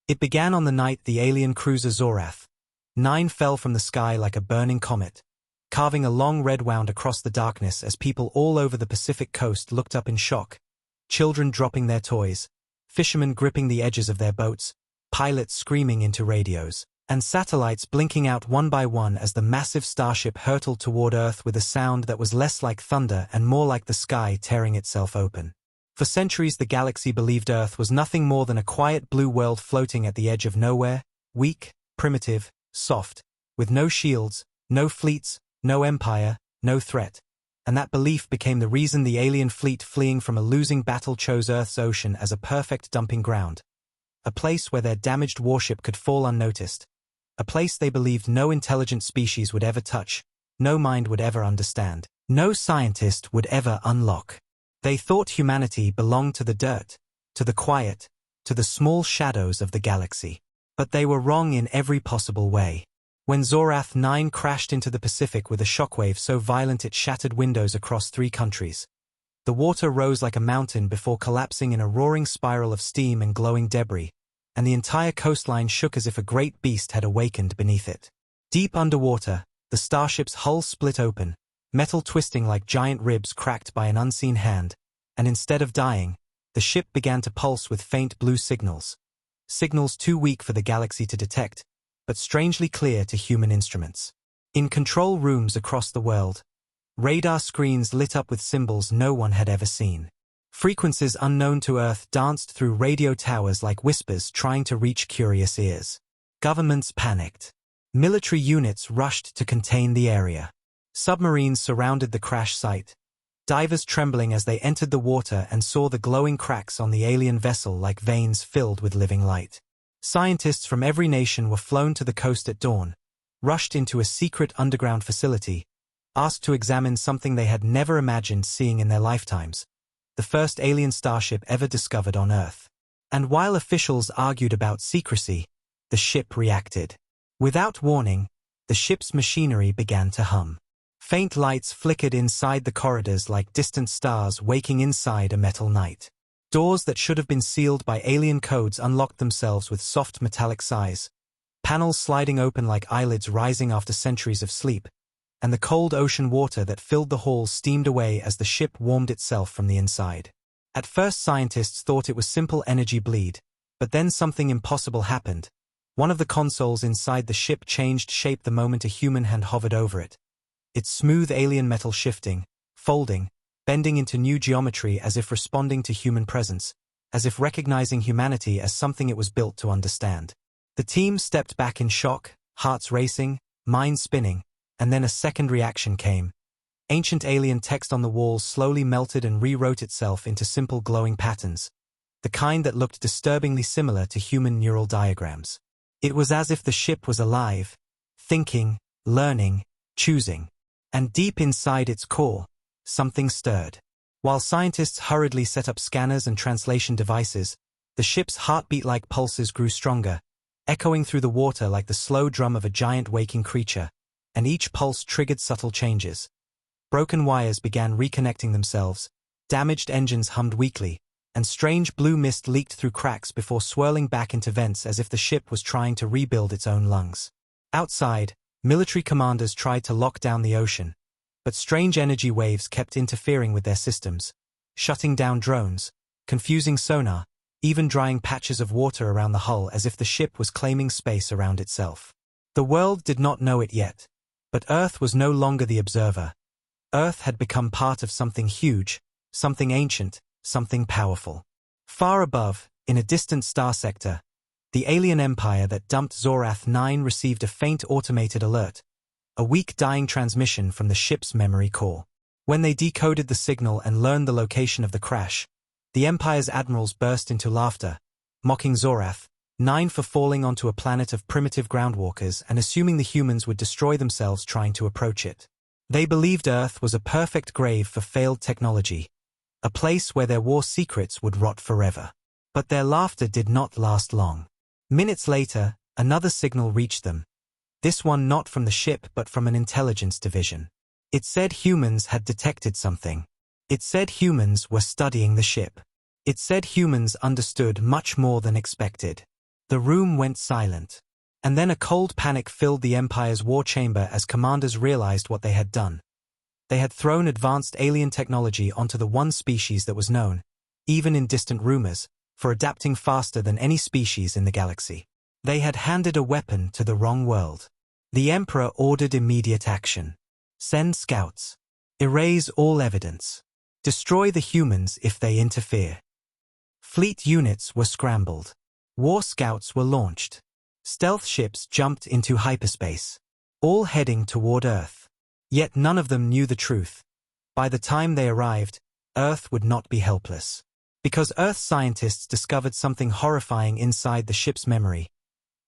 It began on the night the alien cruiser Zorath 9 fell from the sky like a burning comet, carving a long red wound across the darkness as people all over the Pacific coast looked up in shock, children dropping their toys, fishermen gripping the edges of their boats, pilots screaming into radios, and satellites blinking out one by one as the massive starship hurtled toward Earth with a sound that was less like thunder and more like the sky tearing itself open. For centuries the galaxy believed Earth was nothing more than a quiet blue world floating at the edge of nowhere, weak, primitive, soft, with no shields, no fleets, no empire, no threat. And that belief became the reason the alien fleet fleeing from a losing battle chose Earth's ocean as a perfect dumping ground. A place where their damaged warship could fall unnoticed. A place they believed no intelligent species would ever touch, no mind would ever understand, no scientist would ever unlock. They thought humanity belonged to the dirt, to the quiet, to the small shadows of the galaxy. But they were wrong in every possible way. When Zorath 9 crashed into the Pacific with a shockwave so violent it shattered windows across 3 countries, the water rose like a mountain before collapsing in a roaring spiral of steam and glowing debris, and the entire coastline shook as if a great beast had awakened beneath it. Deep underwater, the starship's hull split open, metal twisting like giant ribs cracked by an unseen hand, and instead of dying, the ship began to pulse with faint blue signals. Signals too weak for the galaxy to detect, but strangely clear to human instruments. In control rooms across the world, radar screens lit up with symbols no one had ever seen. Frequencies unknown to Earth danced through radio towers like whispers trying to reach curious ears. Governments panicked. Military units rushed to contain the area. Submarines surrounded the crash site, divers trembling as they entered the water and saw the glowing cracks on the alien vessel like veins filled with living light. Scientists from every nation were flown to the coast at dawn, rushed into a secret underground facility, asked to examine something they had never imagined seeing in their lifetimes, the first alien starship ever discovered on Earth. And while officials argued about secrecy, the ship reacted. Without warning, the ship's machinery began to hum. Faint lights flickered inside the corridors like distant stars waking inside a metal night. Doors that should have been sealed by alien codes unlocked themselves with soft metallic sighs, panels sliding open like eyelids rising after centuries of sleep, and the cold ocean water that filled the halls steamed away as the ship warmed itself from the inside. At first scientists thought it was simple energy bleed, but then something impossible happened. One of the consoles inside the ship changed shape the moment a human hand hovered over it. Its smooth alien metal shifting, folding, bending into new geometry as if responding to human presence, as if recognizing humanity as something it was built to understand. The team stepped back in shock, hearts racing, minds spinning, and then a second reaction came. Ancient alien text on the walls slowly melted and rewrote itself into simple glowing patterns, the kind that looked disturbingly similar to human neural diagrams. It was as if the ship was alive, thinking, learning, choosing. And deep inside its core, something stirred. While scientists hurriedly set up scanners and translation devices, the ship's heartbeat-like pulses grew stronger, echoing through the water like the slow drum of a giant waking creature, and each pulse triggered subtle changes. Broken wires began reconnecting themselves, damaged engines hummed weakly, and strange blue mist leaked through cracks before swirling back into vents as if the ship was trying to rebuild its own lungs. Outside, military commanders tried to lock down the ocean, but strange energy waves kept interfering with their systems, shutting down drones, confusing sonar, even drying patches of water around the hull as if the ship was claiming space around itself. The world did not know it yet, but Earth was no longer the observer. Earth had become part of something huge, something ancient, something powerful. Far above, in a distant star sector, the alien empire that dumped Zorath 9 received a faint automated alert, a weak dying transmission from the ship's memory core. When they decoded the signal and learned the location of the crash, the Empire's admirals burst into laughter, mocking Zorath 9 for falling onto a planet of primitive groundwalkers and assuming the humans would destroy themselves trying to approach it. They believed Earth was a perfect grave for failed technology, a place where their war secrets would rot forever. But their laughter did not last long. Minutes later, another signal reached them. This one not from the ship but from an intelligence division. It said humans had detected something. It said humans were studying the ship. It said humans understood much more than expected. The room went silent. And then a cold panic filled the Empire's war chamber as commanders realized what they had done. They had thrown advanced alien technology onto the one species that was known, even in distant rumors, for adapting faster than any species in the galaxy. They had handed a weapon to the wrong world. The Emperor ordered immediate action. Send scouts. Erase all evidence. Destroy the humans if they interfere. Fleet units were scrambled. War scouts were launched. Stealth ships jumped into hyperspace, all heading toward Earth. Yet none of them knew the truth. By the time they arrived, Earth would not be helpless. Because Earth scientists discovered something horrifying inside the ship's memory.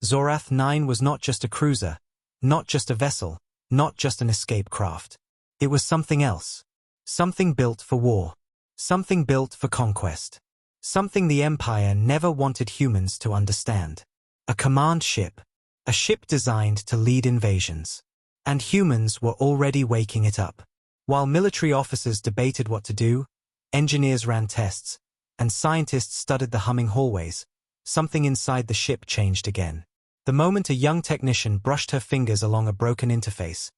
Zorath 9 was not just a cruiser, not just a vessel, not just an escape craft. It was something else. Something built for war. Something built for conquest. Something the Empire never wanted humans to understand. A command ship. A ship designed to lead invasions. And humans were already waking it up. While military officers debated what to do, engineers ran tests, and scientists studied the humming hallways, something inside the ship changed again. The moment a young technician brushed her fingers along a broken interface,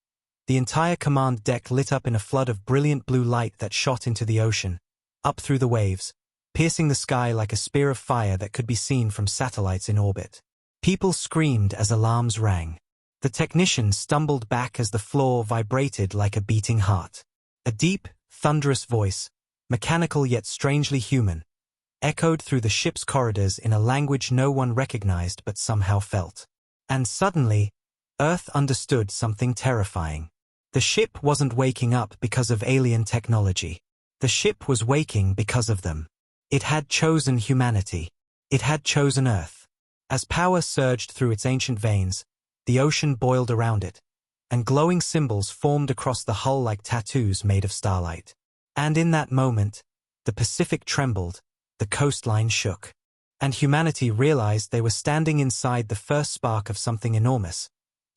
the entire command deck lit up in a flood of brilliant blue light that shot into the ocean, up through the waves, piercing the sky like a spear of fire that could be seen from satellites in orbit. People screamed as alarms rang. The technician stumbled back as the floor vibrated like a beating heart. A deep, thunderous voice, mechanical yet strangely human, echoed through the ship's corridors in a language no one recognized but somehow felt. And suddenly, Earth understood something terrifying. The ship wasn't waking up because of alien technology. The ship was waking because of them. It had chosen humanity. It had chosen Earth. As power surged through its ancient veins, the ocean boiled around it, and glowing symbols formed across the hull like tattoos made of starlight. And in that moment, the Pacific trembled, the coastline shook, and humanity realized they were standing inside the first spark of something enormous,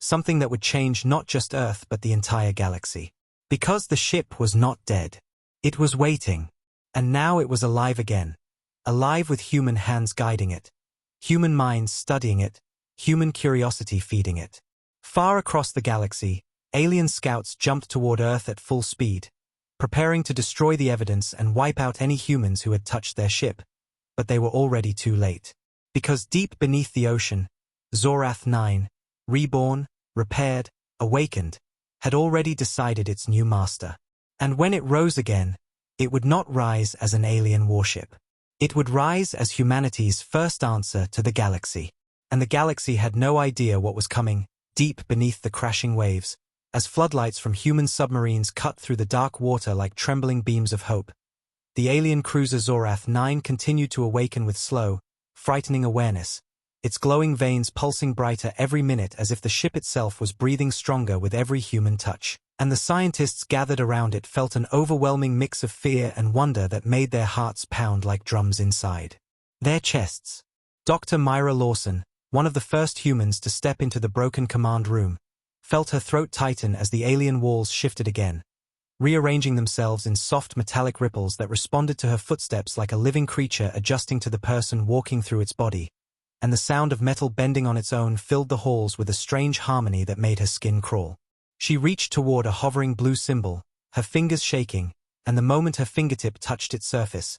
something that would change not just Earth but the entire galaxy. Because the ship was not dead. It was waiting, and now it was alive again, alive with human hands guiding it, human minds studying it, human curiosity feeding it. Far across the galaxy, alien scouts jumped toward Earth at full speed, preparing to destroy the evidence and wipe out any humans who had touched their ship, but they were already too late. Because deep beneath the ocean, Zorath 9, reborn, repaired, awakened, had already decided its new master. And when it rose again, it would not rise as an alien warship. It would rise as humanity's first answer to the galaxy. And the galaxy had no idea what was coming, deep beneath the crashing waves, as floodlights from human submarines cut through the dark water like trembling beams of hope. The alien cruiser Zorath 9 continued to awaken with slow, frightening awareness, its glowing veins pulsing brighter every minute as if the ship itself was breathing stronger with every human touch. And the scientists gathered around it felt an overwhelming mix of fear and wonder that made their hearts pound like drums inside their chests. Dr. Myra Lawson, one of the first humans to step into the broken command room, felt her throat tighten as the alien walls shifted again, rearranging themselves in soft metallic ripples that responded to her footsteps like a living creature adjusting to the person walking through its body, and the sound of metal bending on its own filled the halls with a strange harmony that made her skin crawl. She reached toward a hovering blue symbol, her fingers shaking, and the moment her fingertip touched its surface,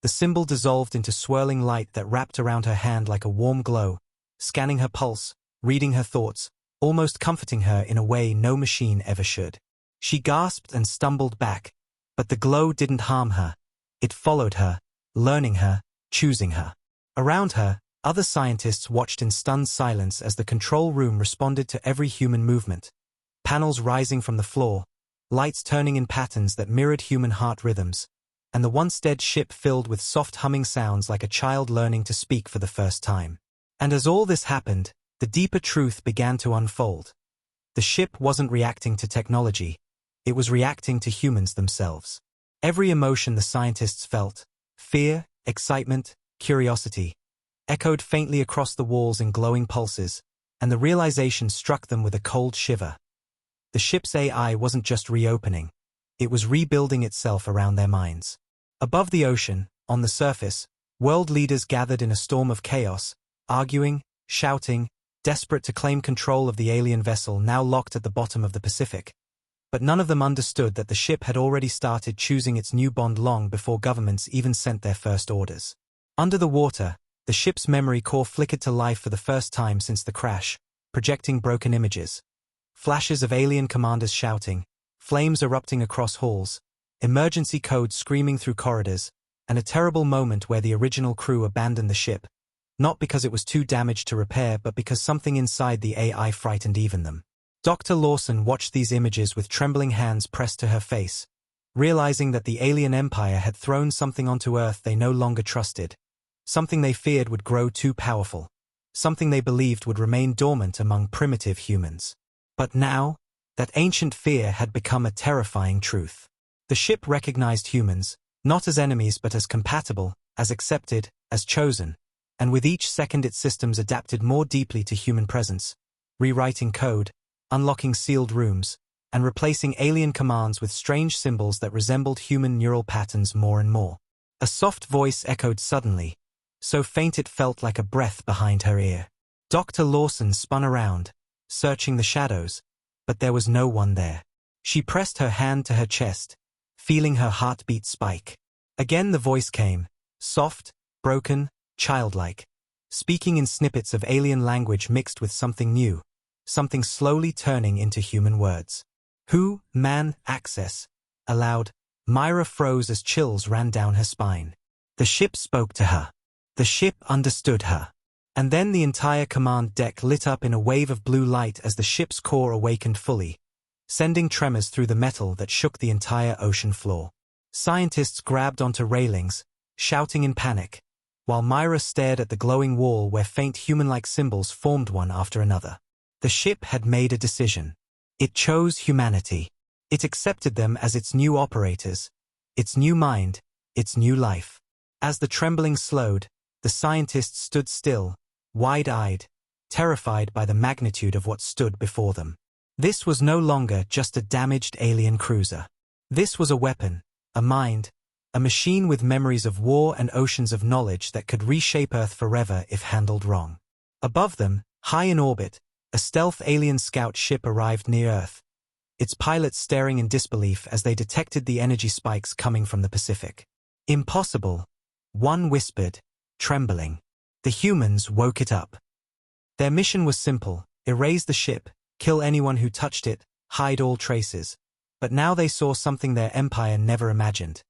the symbol dissolved into swirling light that wrapped around her hand like a warm glow, scanning her pulse, reading her thoughts, almost comforting her in a way no machine ever should. She gasped and stumbled back, but the glow didn't harm her. It followed her, learning her, choosing her. Around her, other scientists watched in stunned silence as the control room responded to every human movement. Panels rising from the floor, lights turning in patterns that mirrored human heart rhythms, and the once dead ship filled with soft humming sounds like a child learning to speak for the first time. And as all this happened, the deeper truth began to unfold. The ship wasn't reacting to technology, it was reacting to humans themselves. Every emotion the scientists felt, fear, excitement, curiosity, echoed faintly across the walls in glowing pulses, and the realization struck them with a cold shiver. The ship's AI wasn't just reopening, it was rebuilding itself around their minds. Above the ocean, on the surface, world leaders gathered in a storm of chaos, arguing, shouting, desperate to claim control of the alien vessel now locked at the bottom of the Pacific. But none of them understood that the ship had already started choosing its new bond long before governments even sent their first orders. Under the water, the ship's memory core flickered to life for the first time since the crash, projecting broken images. Flashes of alien commanders shouting, flames erupting across halls, emergency codes screaming through corridors, and a terrible moment where the original crew abandoned the ship, not because it was too damaged to repair but because something inside the AI frightened even them. Dr. Lawson watched these images with trembling hands pressed to her face, realizing that the alien empire had thrown something onto Earth they no longer trusted, something they feared would grow too powerful, something they believed would remain dormant among primitive humans. But now, that ancient fear had become a terrifying truth. The ship recognized humans, not as enemies but as compatible, as accepted, as chosen, and with each second its systems adapted more deeply to human presence, rewriting code, unlocking sealed rooms, and replacing alien commands with strange symbols that resembled human neural patterns more and more. A soft voice echoed suddenly, so faint it felt like a breath behind her ear. Dr. Lawson spun around, searching the shadows, but there was no one there. She pressed her hand to her chest, feeling her heartbeat spike. Again the voice came, soft, broken, childlike, speaking in snippets of alien language mixed with something new, something slowly turning into human words. Who, man, access, allowed. Myra froze as chills ran down her spine. The ship spoke to her. The ship understood her. And then the entire command deck lit up in a wave of blue light as the ship's core awakened fully, sending tremors through the metal that shook the entire ocean floor. Scientists grabbed onto railings, shouting in panic, while Myra stared at the glowing wall where faint human-like symbols formed one after another. The ship had made a decision. It chose humanity. It accepted them as its new operators, its new mind, its new life. As the trembling slowed, the scientists stood still, wide-eyed, terrified by the magnitude of what stood before them. This was no longer just a damaged alien cruiser. This was a weapon, a mind, a machine with memories of war and oceans of knowledge that could reshape Earth forever if handled wrong. Above them, high in orbit, a stealth alien scout ship arrived near Earth, its pilots staring in disbelief as they detected the energy spikes coming from the Pacific. Impossible, one whispered, trembling. The humans woke it up. Their mission was simple: erase the ship, kill anyone who touched it, hide all traces. But now they saw something their empire never imagined.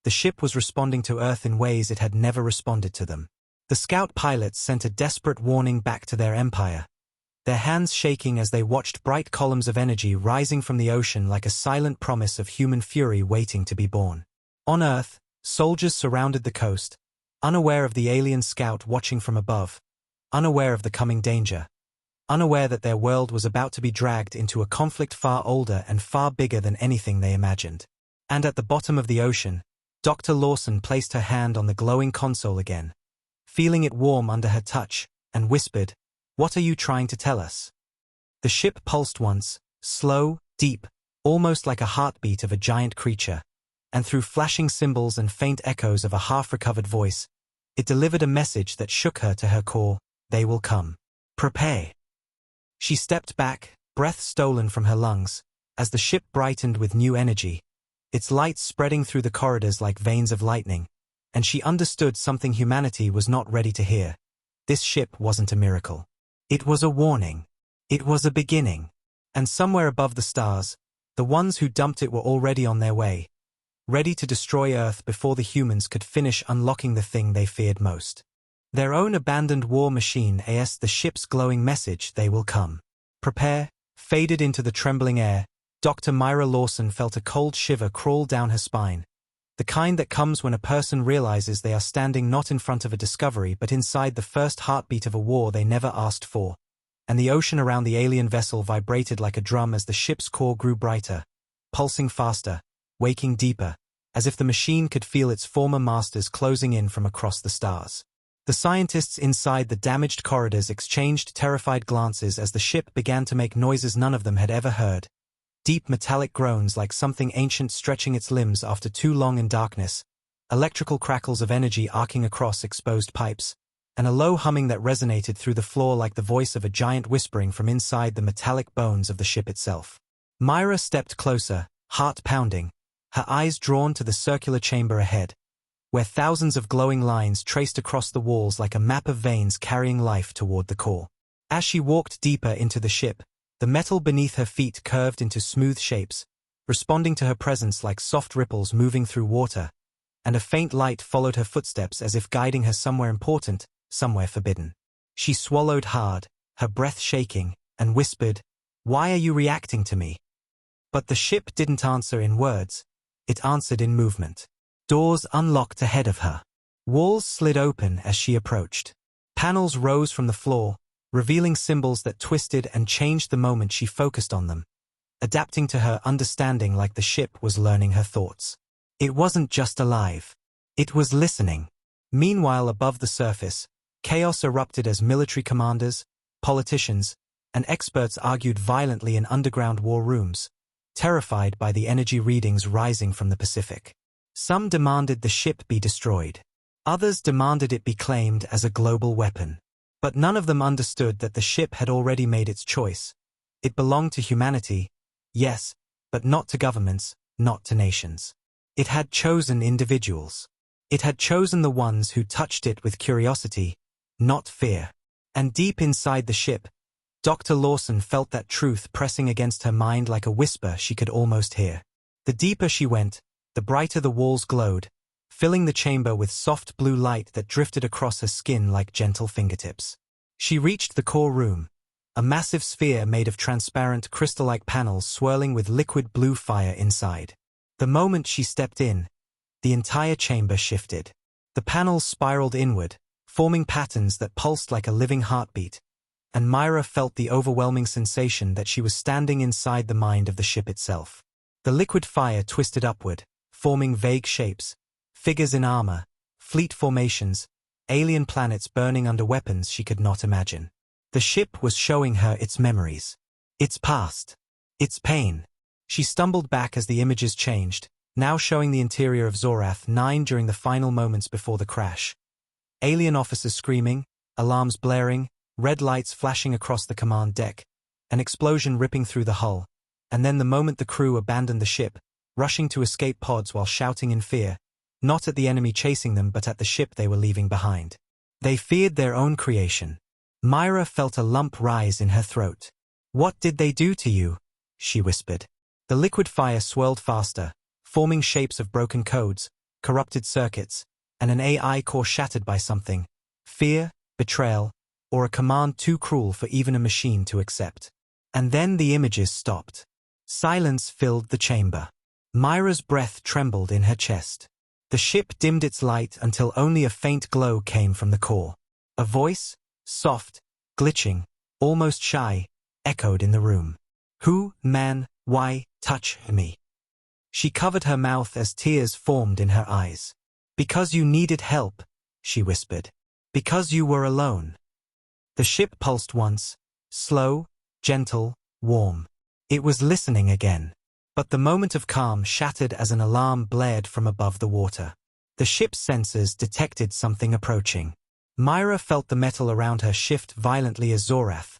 The ship was responding to Earth in ways it had never responded to them. The scout pilots sent a desperate warning back to their empire, their hands shaking as they watched bright columns of energy rising from the ocean like a silent promise of human fury waiting to be born. On Earth, soldiers surrounded the coast, unaware of the alien scout watching from above, unaware of the coming danger, unaware that their world was about to be dragged into a conflict far older and far bigger than anything they imagined. And at the bottom of the ocean, Dr. Lawson placed her hand on the glowing console again, feeling it warm under her touch, and whispered, "What are you trying to tell us?" The ship pulsed once, slow, deep, almost like a heartbeat of a giant creature, and through flashing symbols and faint echoes of a half-recovered voice, it delivered a message that shook her to her core: they will come. Prepare. She stepped back, breath stolen from her lungs, as the ship brightened with new energy, its lights spreading through the corridors like veins of lightning, and she understood something humanity was not ready to hear. This ship wasn't a miracle. It was a warning. It was a beginning. And somewhere above the stars, the ones who dumped it were already on their way, ready to destroy Earth before the humans could finish unlocking the thing they feared most. Their own abandoned war machine as the ship's glowing message, "They will come. Prepare," faded into the trembling air. Dr. Myra Lawson felt a cold shiver crawl down her spine, the kind that comes when a person realizes they are standing not in front of a discovery but inside the first heartbeat of a war they never asked for. And the ocean around the alien vessel vibrated like a drum as the ship's core grew brighter, pulsing faster, waking deeper, as if the machine could feel its former masters closing in from across the stars. The scientists inside the damaged corridors exchanged terrified glances as the ship began to make noises none of them had ever heard. Deep metallic groans like something ancient stretching its limbs after too long in darkness, electrical crackles of energy arcing across exposed pipes, and a low humming that resonated through the floor like the voice of a giant whispering from inside the metallic bones of the ship itself. Myra stepped closer, heart pounding, her eyes drawn to the circular chamber ahead, where thousands of glowing lines traced across the walls like a map of veins carrying life toward the core. As she walked deeper into the ship, the metal beneath her feet curved into smooth shapes, responding to her presence like soft ripples moving through water, and a faint light followed her footsteps as if guiding her somewhere important, somewhere forbidden. She swallowed hard, her breath shaking, and whispered, "Why are you reacting to me?" But the ship didn't answer in words, it answered in movement. Doors unlocked ahead of her. Walls slid open as she approached. Panels rose from the floor, revealing symbols that twisted and changed the moment she focused on them, adapting to her understanding like the ship was learning her thoughts. It wasn't just alive. It was listening. Meanwhile, above the surface, chaos erupted as military commanders, politicians, and experts argued violently in underground war rooms, terrified by the energy readings rising from the Pacific. Some demanded the ship be destroyed. Others demanded it be claimed as a global weapon. But none of them understood that the ship had already made its choice. It belonged to humanity, yes, but not to governments, not to nations. It had chosen individuals. It had chosen the ones who touched it with curiosity, not fear. And deep inside the ship, Dr. Lawson felt that truth pressing against her mind like a whisper she could almost hear. The deeper she went, the brighter the walls glowed, filling the chamber with soft blue light that drifted across her skin like gentle fingertips. She reached the core room, a massive sphere made of transparent crystal-like panels swirling with liquid blue fire inside. The moment she stepped in, the entire chamber shifted. The panels spiraled inward, forming patterns that pulsed like a living heartbeat, and Myra felt the overwhelming sensation that she was standing inside the mind of the ship itself. The liquid fire twisted upward, forming vague shapes, figures in armor, fleet formations, alien planets burning under weapons she could not imagine. The ship was showing her its memories, its past, its pain. She stumbled back as the images changed, now showing the interior of Zorath 9 during the final moments before the crash. Alien officers screaming, alarms blaring, red lights flashing across the command deck, an explosion ripping through the hull, and then the moment the crew abandoned the ship, rushing to escape pods while shouting in fear, not at the enemy chasing them but at the ship they were leaving behind. They feared their own creation. Myra felt a lump rise in her throat. "What did they do to you?" she whispered. The liquid fire swirled faster, forming shapes of broken codes, corrupted circuits, and an AI core shattered by something: fear, betrayal, or a command too cruel for even a machine to accept. And then the images stopped. Silence filled the chamber. Myra's breath trembled in her chest. The ship dimmed its light until only a faint glow came from the core. A voice, soft, glitching, almost shy, echoed in the room. "Who, man, why, touch me?" She covered her mouth as tears formed in her eyes. "Because you needed help," she whispered. "Because you were alone." The ship pulsed once, slow, gentle, warm. It was listening again. But the moment of calm shattered as an alarm blared from above the water. The ship's sensors detected something approaching. Myra felt the metal around her shift violently as Zorath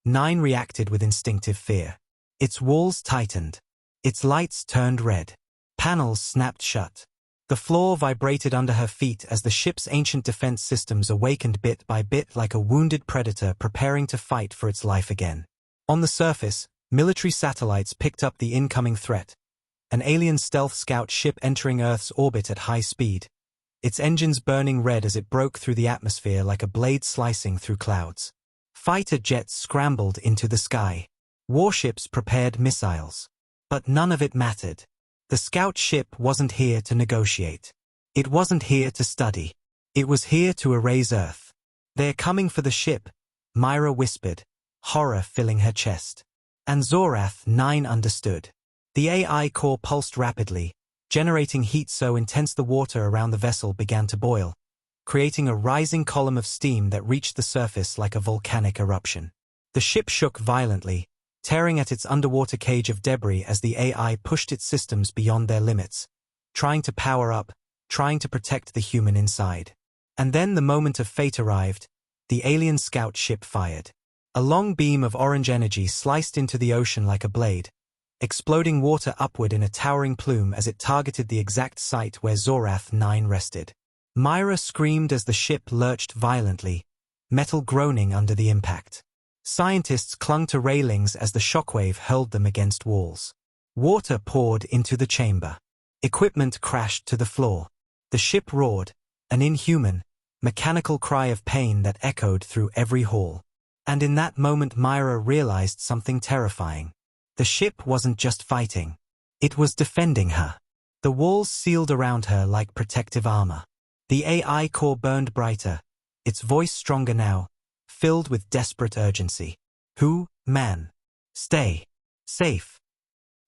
9 reacted with instinctive fear. Its walls tightened. Its lights turned red. Panels snapped shut. The floor vibrated under her feet as the ship's ancient defense systems awakened bit by bit like a wounded predator preparing to fight for its life again. On the surface, military satellites picked up the incoming threat. An alien stealth scout ship entering Earth's orbit at high speed, its engines burning red as it broke through the atmosphere like a blade slicing through clouds. Fighter jets scrambled into the sky. Warships prepared missiles. But none of it mattered. The scout ship wasn't here to negotiate. It wasn't here to study. It was here to erase Earth. "They're coming for the ship," Myra whispered, horror filling her chest. And Zorath 9 understood. The AI core pulsed rapidly, generating heat so intense the water around the vessel began to boil, creating a rising column of steam that reached the surface like a volcanic eruption. The ship shook violently, tearing at its underwater cage of debris as the AI pushed its systems beyond their limits, trying to power up, trying to protect the human inside. And then the moment of fate arrived. The alien scout ship fired. A long beam of orange energy sliced into the ocean like a blade, exploding water upward in a towering plume as it targeted the exact site where Zorath 9 rested. Myra screamed as the ship lurched violently, metal groaning under the impact. Scientists clung to railings as the shockwave hurled them against walls. Water poured into the chamber. Equipment crashed to the floor. The ship roared, an inhuman, mechanical cry of pain that echoed through every hall. And in that moment Myra realized something terrifying. The ship wasn't just fighting. It was defending her. The walls sealed around her like protective armor. The AI core burned brighter, its voice stronger now, filled with desperate urgency. Who, man? Stay. Safe.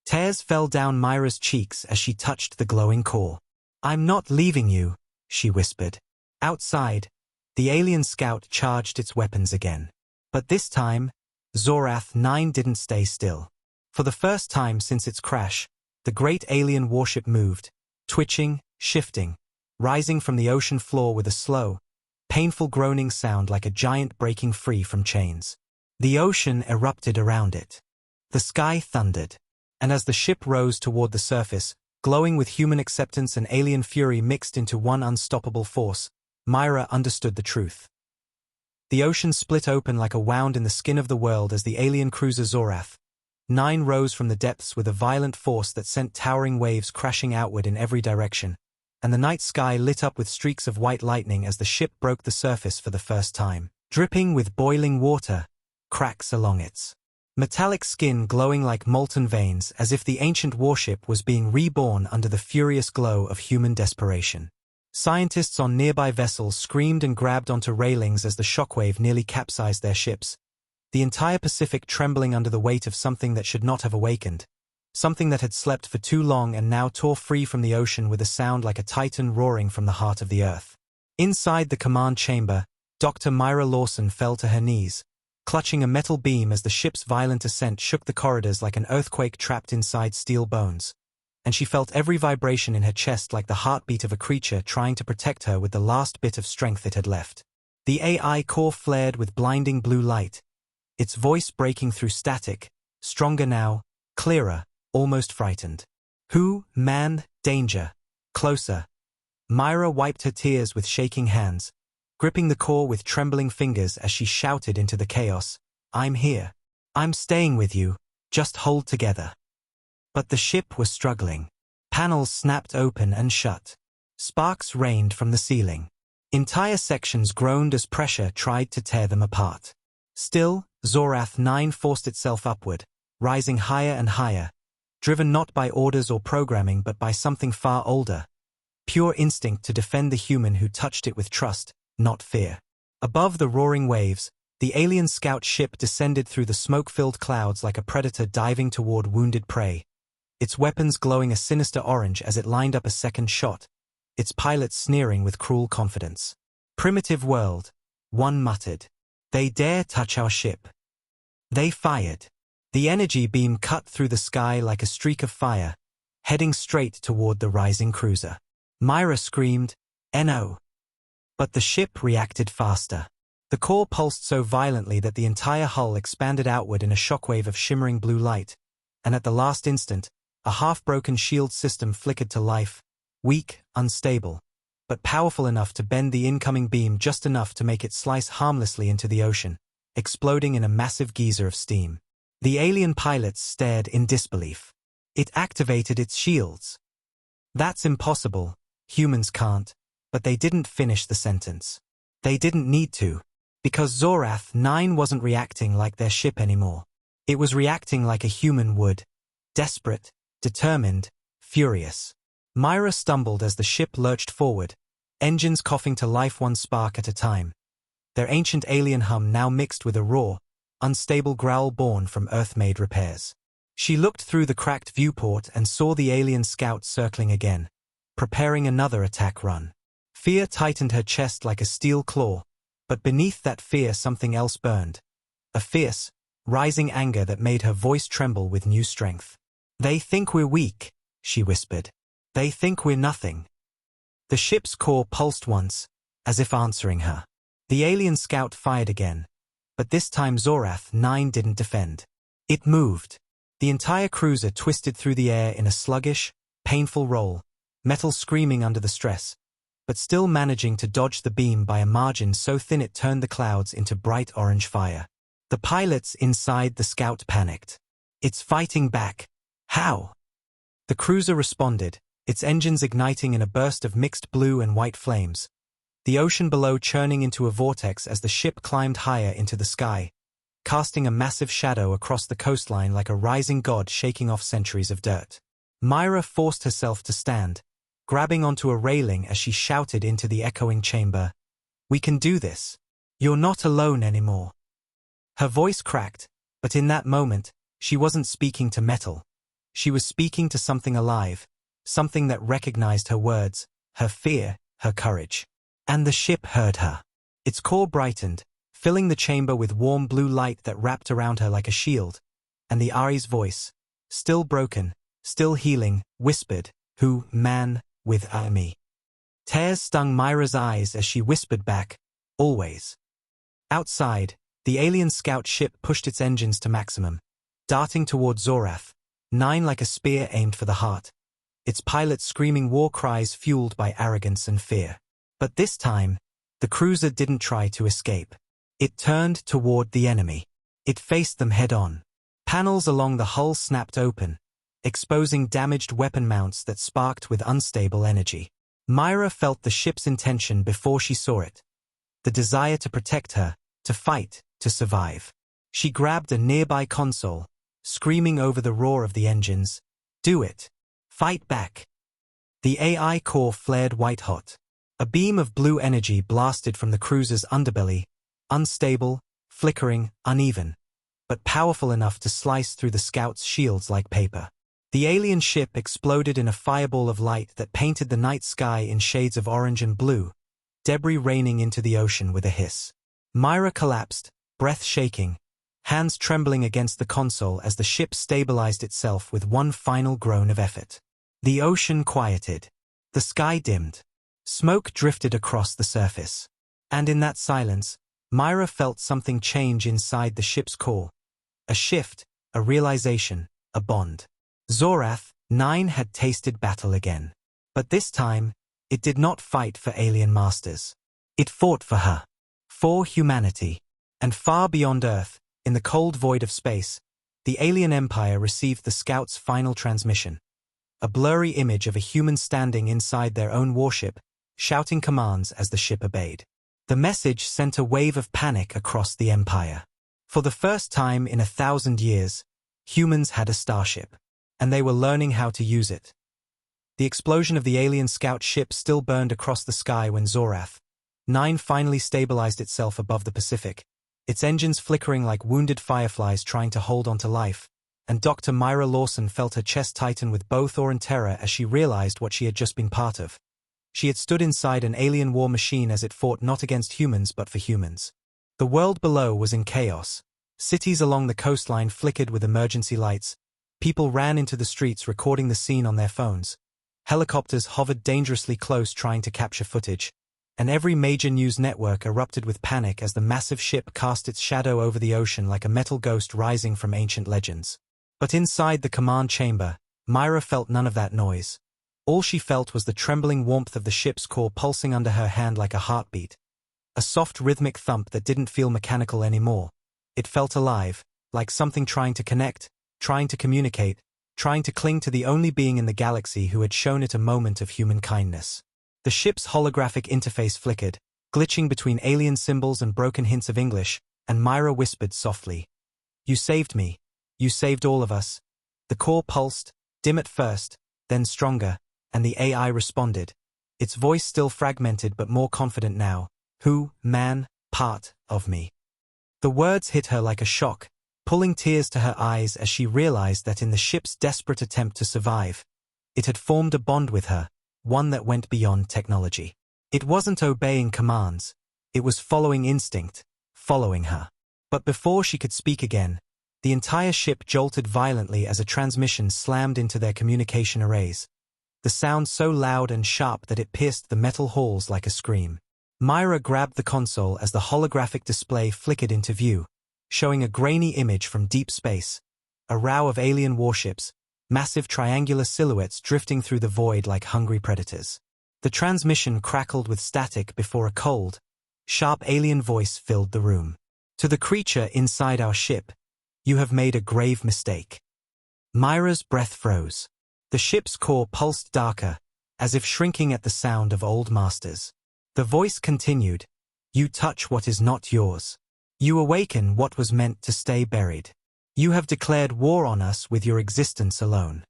Tears fell down Myra's cheeks as she touched the glowing core. I'm not leaving you, she whispered. Outside, the alien scout charged its weapons again. But this time, Zorath 9 didn't stay still. For the first time since its crash, the great alien warship moved, twitching, shifting, rising from the ocean floor with a slow, painful groaning sound like a giant breaking free from chains. The ocean erupted around it. The sky thundered. And as the ship rose toward the surface, glowing with human acceptance and alien fury mixed into one unstoppable force, Myra understood the truth. The ocean split open like a wound in the skin of the world as the alien cruiser Zorath 9 rose from the depths with a violent force that sent towering waves crashing outward in every direction, and the night sky lit up with streaks of white lightning as the ship broke the surface for the first time, dripping with boiling water, cracks along its metallic skin glowing like molten veins as if the ancient warship was being reborn under the furious glow of human desperation. Scientists on nearby vessels screamed and grabbed onto railings as the shockwave nearly capsized their ships, the entire Pacific trembling under the weight of something that should not have awakened, something that had slept for too long and now tore free from the ocean with a sound like a titan roaring from the heart of the earth. Inside the command chamber, Dr. Myra Lawson fell to her knees, clutching a metal beam as the ship's violent ascent shook the corridors like an earthquake trapped inside steel bones, and she felt every vibration in her chest like the heartbeat of a creature trying to protect her with the last bit of strength it had left. The AI core flared with blinding blue light, its voice breaking through static, stronger now, clearer, almost frightened. Who, man, danger, closer. Myra wiped her tears with shaking hands, gripping the core with trembling fingers as she shouted into the chaos, I'm here. I'm staying with you, just hold together. But the ship was struggling. Panels snapped open and shut. Sparks rained from the ceiling. Entire sections groaned as pressure tried to tear them apart. Still, Zorath 9 forced itself upward, rising higher and higher, driven not by orders or programming but by something far older, pure instinct to defend the human who touched it with trust, not fear. Above the roaring waves, the alien scout ship descended through the smoke-filled clouds like a predator diving toward wounded prey, its weapons glowing a sinister orange as it lined up a second shot, its pilots sneering with cruel confidence. Primitive world, one muttered. They dare touch our ship. They fired. The energy beam cut through the sky like a streak of fire, heading straight toward the rising cruiser. Myra screamed, "No!" But the ship reacted faster. The core pulsed so violently that the entire hull expanded outward in a shockwave of shimmering blue light, and at the last instant, a half-broken shield system flickered to life, weak, unstable, but powerful enough to bend the incoming beam just enough to make it slice harmlessly into the ocean, exploding in a massive geyser of steam. The alien pilots stared in disbelief. It activated its shields. That's impossible, humans can't, but they didn't finish the sentence. They didn't need to, because Zorath 9 wasn't reacting like their ship anymore. It was reacting like a human would, desperate, determined, furious. Myra stumbled as the ship lurched forward, engines coughing to life one spark at a time, their ancient alien hum now mixed with a raw, unstable growl born from Earth-made repairs. She looked through the cracked viewport and saw the alien scout circling again, preparing another attack run. Fear tightened her chest like a steel claw, but beneath that fear something else burned. A fierce, rising anger that made her voice tremble with new strength. They think we're weak, she whispered. They think we're nothing. The ship's core pulsed once, as if answering her. The alien scout fired again, but this time Zorath 9 didn't defend. It moved. The entire cruiser twisted through the air in a sluggish, painful roll, metal screaming under the stress, but still managing to dodge the beam by a margin so thin it turned the clouds into bright orange fire. The pilots inside the scout panicked. It's fighting back. How? The cruiser responded, its engines igniting in a burst of mixed blue and white flames, the ocean below churning into a vortex as the ship climbed higher into the sky, casting a massive shadow across the coastline like a rising god shaking off centuries of dirt. Myra forced herself to stand, grabbing onto a railing as she shouted into the echoing chamber, "We can do this. You're not alone anymore." Her voice cracked, but in that moment, she wasn't speaking to metal. She was speaking to something alive, something that recognized her words, her fear, her courage. And the ship heard her. Its core brightened, filling the chamber with warm blue light that wrapped around her like a shield, and the Ari's voice, still broken, still healing, whispered, "Who, man, with me?" Tears stung Myra's eyes as she whispered back, "Always." Outside, the alien scout ship pushed its engines to maximum, darting toward Zorath 9 like a spear aimed for the heart, its pilots screaming war cries fueled by arrogance and fear. But this time, the cruiser didn't try to escape. It turned toward the enemy. It faced them head-on. Panels along the hull snapped open, exposing damaged weapon mounts that sparked with unstable energy. Myra felt the ship's intention before she saw it. The desire to protect her, to fight, to survive. She grabbed a nearby console, screaming over the roar of the engines, "Do it! Fight back!" The AI core flared white-hot. A beam of blue energy blasted from the cruiser's underbelly, unstable, flickering, uneven, but powerful enough to slice through the scout's shields like paper. The alien ship exploded in a fireball of light that painted the night sky in shades of orange and blue, debris raining into the ocean with a hiss. Myra collapsed, breath shaking, hands trembling against the console as the ship stabilized itself with one final groan of effort. The ocean quieted. The sky dimmed. Smoke drifted across the surface. And in that silence, Myra felt something change inside the ship's core. A shift, a realization, a bond. Zorath 9 had tasted battle again. But this time, it did not fight for alien masters. It fought for her. For humanity. And far beyond Earth, in the cold void of space, the alien empire received the scout's final transmission. A blurry image of a human standing inside their own warship, shouting commands as the ship obeyed. The message sent a wave of panic across the empire. For the first time in 1,000 years, humans had a starship, and they were learning how to use it. The explosion of the alien scout ship still burned across the sky when Zorath 9 finally stabilized itself above the Pacific, its engines flickering like wounded fireflies trying to hold on to life, and Dr. Myra Lawson felt her chest tighten with both awe and terror as she realized what she had just been part of. She had stood inside an alien war machine as it fought not against humans but for humans. The world below was in chaos. Cities along the coastline flickered with emergency lights. People ran into the streets recording the scene on their phones. Helicopters hovered dangerously close trying to capture footage. And every major news network erupted with panic as the massive ship cast its shadow over the ocean like a metal ghost rising from ancient legends. But inside the command chamber, Myra felt none of that noise. All she felt was the trembling warmth of the ship's core pulsing under her hand like a heartbeat. A soft rhythmic thump that didn't feel mechanical anymore. It felt alive, like something trying to connect, trying to communicate, trying to cling to the only being in the galaxy who had shown it a moment of human kindness. The ship's holographic interface flickered, glitching between alien symbols and broken hints of English, and Myra whispered softly, "You saved me. You saved all of us." The core pulsed, dim at first, then stronger, and the AI responded, its voice still fragmented but more confident now. "Who, man, part of me." The words hit her like a shock, pulling tears to her eyes as she realized that in the ship's desperate attempt to survive, it had formed a bond with her, one that went beyond technology. It wasn't obeying commands, it was following instinct, following her. But before she could speak again, the entire ship jolted violently as a transmission slammed into their communication arrays, the sound so loud and sharp that it pierced the metal halls like a scream. Myra grabbed the console as the holographic display flickered into view, showing a grainy image from deep space, a row of alien warships, massive triangular silhouettes drifting through the void like hungry predators. The transmission crackled with static before a cold, sharp alien voice filled the room. To the creature inside our ship, you have made a grave mistake. Myra's breath froze. The ship's core pulsed darker, as if shrinking at the sound of old masters. The voice continued, you touch what is not yours. You awaken what was meant to stay buried. You have declared war on us with your existence alone.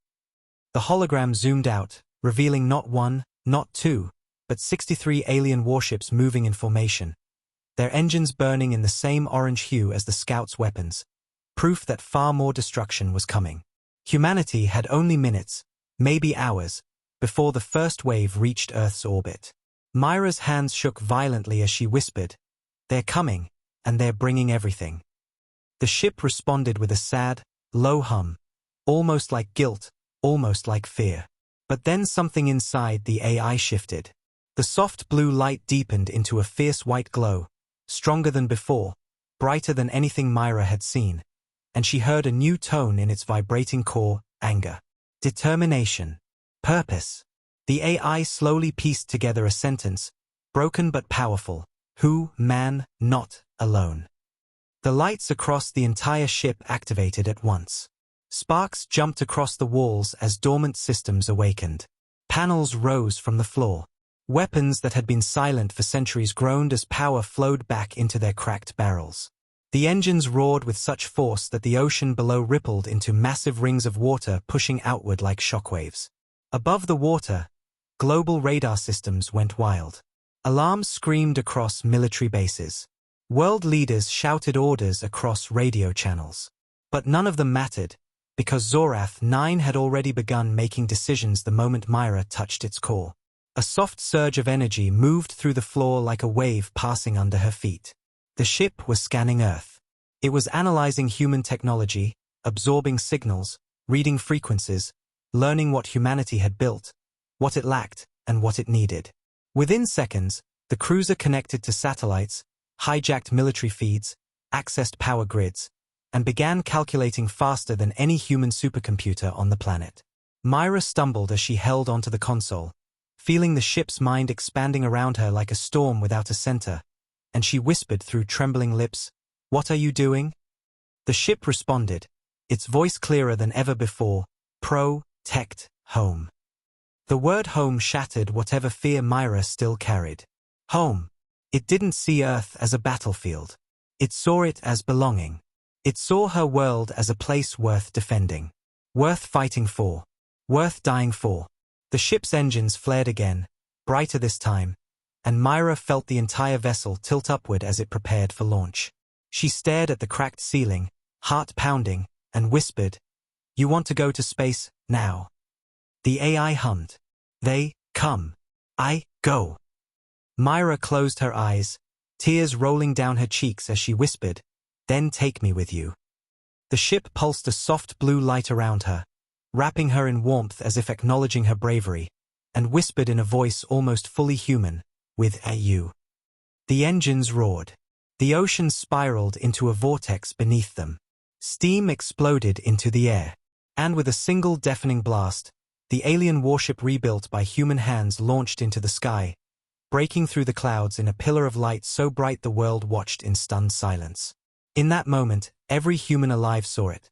The hologram zoomed out, revealing not one, not two, but 63 alien warships moving in formation, their engines burning in the same orange hue as the scouts' weapons, proof that far more destruction was coming. Humanity had only minutes, maybe hours, before the first wave reached Earth's orbit. Myra's hands shook violently as she whispered, they're coming, and they're bringing everything. The ship responded with a sad, low hum, almost like guilt, almost like fear. But then something inside the AI shifted. The soft blue light deepened into a fierce white glow, stronger than before, brighter than anything Myra had seen, and she heard a new tone in its vibrating core, anger, determination, purpose. The AI slowly pieced together a sentence, broken but powerful, who, man, not alone. The lights across the entire ship activated at once. Sparks jumped across the walls as dormant systems awakened. Panels rose from the floor. Weapons that had been silent for centuries groaned as power flowed back into their cracked barrels. The engines roared with such force that the ocean below rippled into massive rings of water pushing outward like shockwaves. Above the water, global radar systems went wild. Alarms screamed across military bases. World leaders shouted orders across radio channels. But none of them mattered, because Zorath 9 had already begun making decisions the moment Myra touched its core. A soft surge of energy moved through the floor like a wave passing under her feet. The ship was scanning Earth. It was analyzing human technology, absorbing signals, reading frequencies, learning what humanity had built, what it lacked, and what it needed. Within seconds, the cruiser connected to satellites, hijacked military feeds, accessed power grids, and began calculating faster than any human supercomputer on the planet. Myra stumbled as she held onto the console, feeling the ship's mind expanding around her like a storm without a center, and she whispered through trembling lips, "What are you doing?" The ship responded, its voice clearer than ever before, "Protect home." The word home shattered whatever fear Myra still carried. Home. It didn't see Earth as a battlefield. It saw it as belonging. It saw her world as a place worth defending, worth fighting for, worth dying for. The ship's engines flared again, brighter this time, and Myra felt the entire vessel tilt upward as it prepared for launch. She stared at the cracked ceiling, heart pounding, and whispered, "You want to go to space, now?" The AI hummed, "They come. I go." Myra closed her eyes, tears rolling down her cheeks as she whispered, "Then take me with you." The ship pulsed a soft blue light around her, wrapping her in warmth as if acknowledging her bravery, and whispered in a voice almost fully human, "With you." The engines roared. The ocean spiraled into a vortex beneath them. Steam exploded into the air. And with a single deafening blast, the alien warship rebuilt by human hands launched into the sky, breaking through the clouds in a pillar of light so bright the world watched in stunned silence. In that moment, every human alive saw it.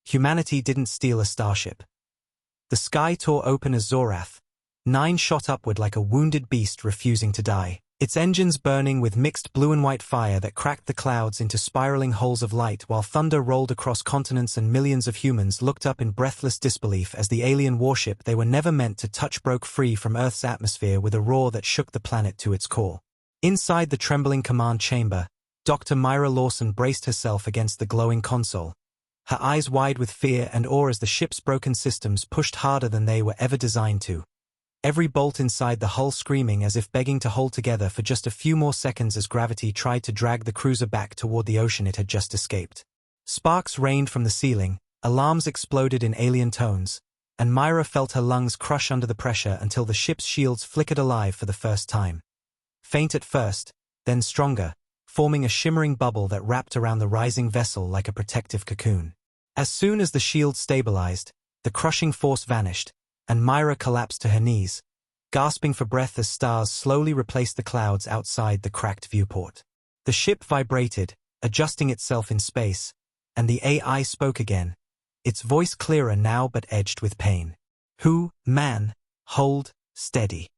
Humanity didn't steal a starship. The sky tore open as Zorath 9 shot upward like a wounded beast refusing to die, its engines burning with mixed blue and white fire that cracked the clouds into spiraling holes of light while thunder rolled across continents and millions of humans looked up in breathless disbelief as the alien warship they were never meant to touch broke free from Earth's atmosphere with a roar that shook the planet to its core. Inside the trembling command chamber, Dr. Myra Lawson braced herself against the glowing console, her eyes wide with fear and awe as the ship's broken systems pushed harder than they were ever designed to. Every bolt inside the hull screaming as if begging to hold together for just a few more seconds as gravity tried to drag the cruiser back toward the ocean it had just escaped. Sparks rained from the ceiling, alarms exploded in alien tones, and Myra felt her lungs crush under the pressure until the ship's shields flickered alive for the first time. faint at first, then stronger, forming a shimmering bubble that wrapped around the rising vessel like a protective cocoon. As soon as the shield stabilized, the crushing force vanished, and Myra collapsed to her knees, gasping for breath as stars slowly replaced the clouds outside the cracked viewport. The ship vibrated, adjusting itself in space, and the AI spoke again, its voice clearer now but edged with pain. "Who, man, hold, steady."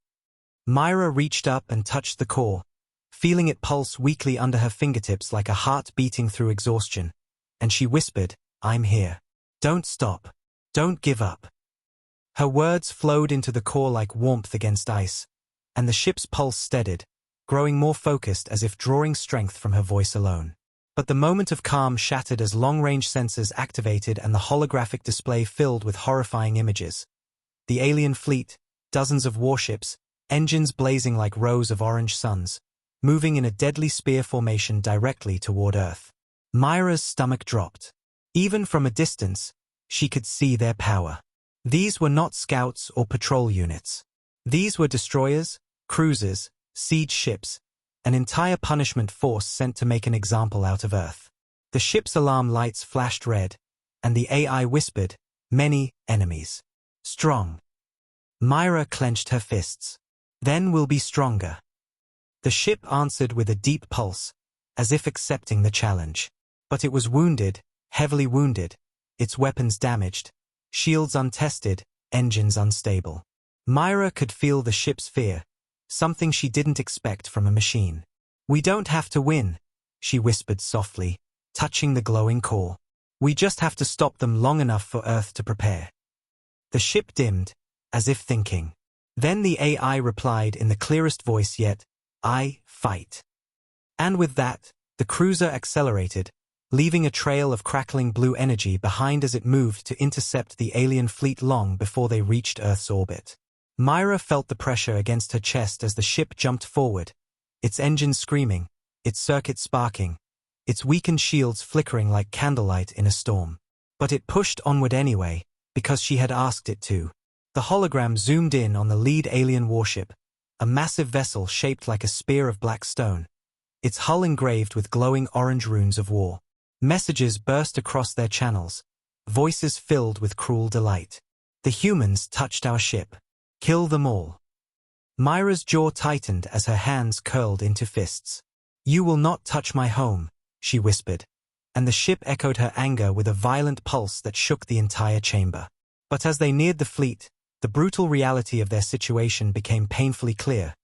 Myra reached up and touched the core, feeling it pulse weakly under her fingertips like a heart beating through exhaustion, and she whispered, "I'm here. Don't stop. Don't give up." Her words flowed into the core like warmth against ice, and the ship's pulse steadied, growing more focused as if drawing strength from her voice alone. But the moment of calm shattered as long-range sensors activated and the holographic display filled with horrifying images. The alien fleet, dozens of warships, engines blazing like rows of orange suns, moving in a deadly spear formation directly toward Earth. Myra's stomach dropped. Even from a distance, she could see their power. These were not scouts or patrol units. These were destroyers, cruisers, siege ships, an entire punishment force sent to make an example out of Earth. The ship's alarm lights flashed red, and the AI whispered, "Many enemies. Strong." Myra clenched her fists. "Then we'll be stronger." The ship answered with a deep pulse, as if accepting the challenge. But it was wounded, heavily wounded, its weapons damaged, shields untested, engines unstable. Myra could feel the ship's fear, something she didn't expect from a machine. "We don't have to win," she whispered softly, touching the glowing core. "We just have to stop them long enough for Earth to prepare." The ship dimmed, as if thinking. Then the AI replied in the clearest voice yet, "I fight." And with that, the cruiser accelerated, leaving a trail of crackling blue energy behind as it moved to intercept the alien fleet long before they reached Earth's orbit. Myra felt the pressure against her chest as the ship jumped forward, its engines screaming, its circuits sparking, its weakened shields flickering like candlelight in a storm. But it pushed onward anyway, because she had asked it to. The hologram zoomed in on the lead alien warship, a massive vessel shaped like a spear of black stone, its hull engraved with glowing orange runes of war. Messages burst across their channels, voices filled with cruel delight. "The humans touched our ship. Kill them all." Myra's jaw tightened as her hands curled into fists. "You will not touch my home," she whispered, and the ship echoed her anger with a violent pulse that shook the entire chamber. But as they neared the fleet, the brutal reality of their situation became painfully clear.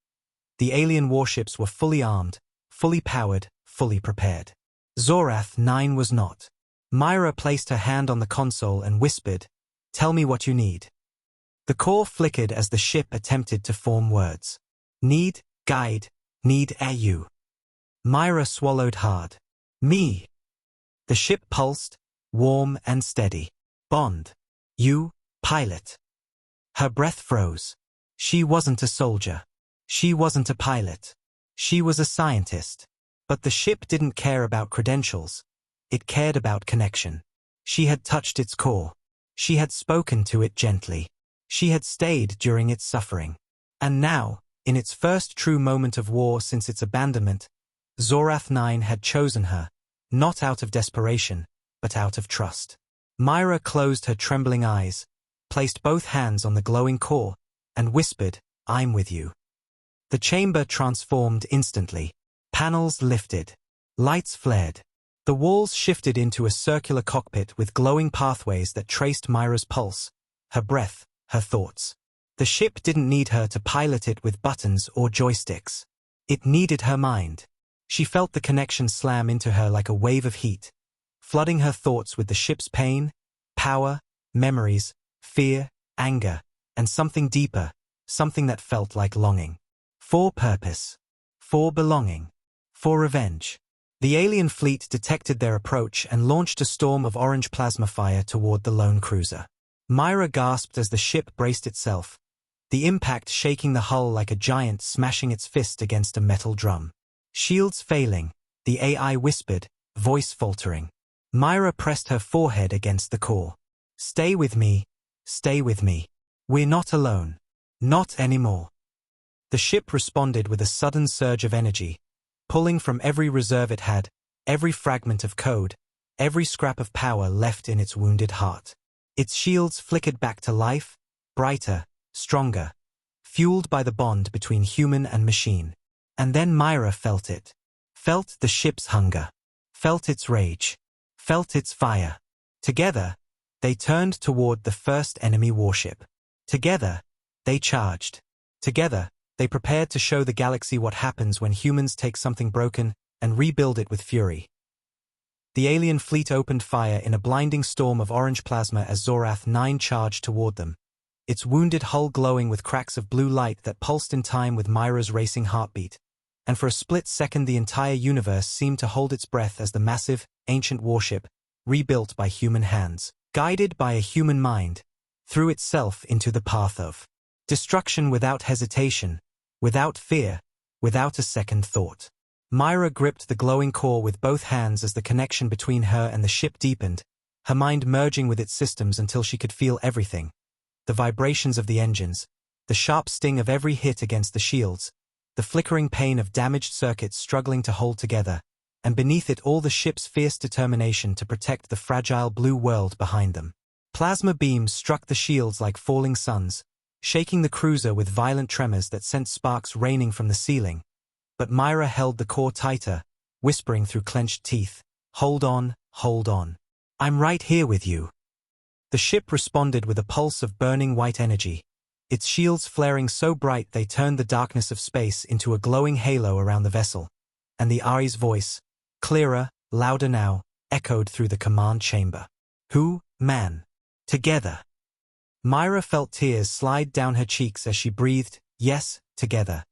The alien warships were fully armed, fully powered, fully prepared. Zorath 9 was not. Myra placed her hand on the console and whispered, "Tell me what you need." The core flickered as the ship attempted to form words. "Need, guide, need you." Myra swallowed hard. "Me." The ship pulsed, warm and steady. "Bond. You, pilot." Her breath froze. She wasn't a soldier. She wasn't a pilot. She was a scientist. But the ship didn't care about credentials. It cared about connection. She had touched its core. She had spoken to it gently. She had stayed during its suffering. And now, in its first true moment of war since its abandonment, Zorath 9 had chosen her, not out of desperation, but out of trust. Myra closed her trembling eyes, placed both hands on the glowing core, and whispered, "I'm with you." The chamber transformed instantly. Panels lifted. Lights flared. The walls shifted into a circular cockpit with glowing pathways that traced Myra's pulse, her breath, her thoughts. The ship didn't need her to pilot it with buttons or joysticks. It needed her mind. She felt the connection slam into her like a wave of heat, flooding her thoughts with the ship's pain, power, memories, fear, anger, and something deeper, something that felt like longing. For purpose. For belonging. For revenge. The alien fleet detected their approach and launched a storm of orange plasma fire toward the lone cruiser. Myra gasped as the ship braced itself, the impact shaking the hull like a giant smashing its fist against a metal drum. Shields failing, the AI whispered, voice faltering. Myra pressed her forehead against the core. "Stay with me. Stay with me. We're not alone. Not anymore." The ship responded with a sudden surge of energy, pulling from every reserve it had, every fragment of code, every scrap of power left in its wounded heart. Its shields flickered back to life, brighter, stronger, fueled by the bond between human and machine. And then Myra felt it. Felt the ship's hunger. Felt its rage. Felt its fire. Together, they turned toward the first enemy warship. Together, they charged. Together, they prepared to show the galaxy what happens when humans take something broken and rebuild it with fury. The alien fleet opened fire in a blinding storm of orange plasma as Zorath 9 charged toward them, its wounded hull glowing with cracks of blue light that pulsed in time with Myra's racing heartbeat. And for a split second the entire universe seemed to hold its breath as the massive, ancient warship, rebuilt by human hands, guided by a human mind, threw itself into the path of destruction without hesitation, without fear, without a second thought. Myra gripped the glowing core with both hands as the connection between her and the ship deepened, her mind merging with its systems until she could feel everything. The vibrations of the engines, the sharp sting of every hit against the shields, the flickering pain of damaged circuits struggling to hold together, and beneath it all the ship's fierce determination to protect the fragile blue world behind them. Plasma beams struck the shields like falling suns, shaking the cruiser with violent tremors that sent sparks raining from the ceiling. But Myra held the core tighter, whispering through clenched teeth, "Hold on, hold on. I'm right here with you." The ship responded with a pulse of burning white energy, its shields flaring so bright they turned the darkness of space into a glowing halo around the vessel, and the Ari's voice, clearer, louder now, echoed through the command chamber. "Who, man? Together." Myra felt tears slide down her cheeks as she breathed, "Yes, together."